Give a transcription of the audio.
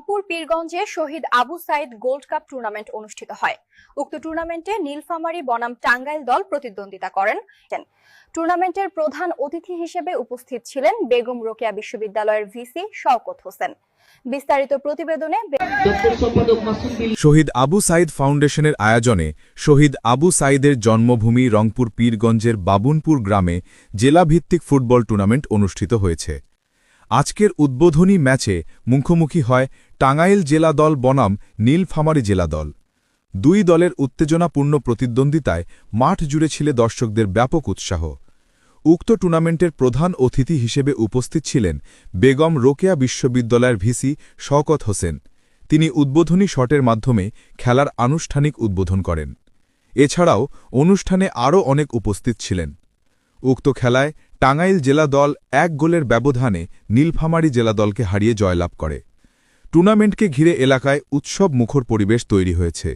রংপুর পীরগঞ্জে Shaheed Abu Sayeed gold cup tournament অনুষ্ঠিত হয়। উক্ত টুর্নামেন্টে নীলফামারী বনাম টাঙ্গাইল দল প্রতিদ্বন্দ্বিতা করেন। টুর্নামেন্টের প্রধান অতিথি হিসেবে উপস্থিত ছিলেন বেগম রোকেয়া বিশ্ববিদ্যালয়ের ভিসি শওকত হোসেন। বিস্তারিত প্রতিবেদনে শহীদ আবু সাইদ ফাউন্ডেশনের আয়োজনে শহীদ আবু সাইদের জন্মভূমি রংপুর পীরগঞ্জের বাবুনপুর গ্রামে জেলাভিত্তিক ফুটবল টুর্নামেন্ট অনুষ্ঠিত হয়েছে। আজকের উদ্বোধনী ম্যাচে মুখোমুখি হয় টাঙ্গাইল জেলা দল বনাম নীলফামারী জেলা দল। দুই দলের উত্তেজনাপূর্ণ প্রতিদ্বন্দ্বিতায় মাঠ জুড়ে ছিল দর্শকদের ব্যাপক উৎসাহ। উক্ত টুর্নামেন্টের প্রধান অতিথি হিসেবে উপস্থিত ছিলেন বেগম রোকেয়া বিশ্ববিদ্যালয়ের ভিসি শওকত হোসেন। তিনি উদ্বোধনী শটের মাধ্যমে খেলার আনুষ্ঠানিক উদ্বোধন করেন। এছাড়াও অনুষ্ঠানে আরও অনেক উপস্থিত ছিলেন। উক্ত খেলায় টাঙ্গাইল জেলা দল 1 গোলের ব্যবধানে নীলফামারী জেলা দলকে হারিয়ে জয়লাভ করে। টুর্নামেন্টকে ঘিরে এলাকায় উৎসব মুখর পরিবেশ তৈরি হয়েছে।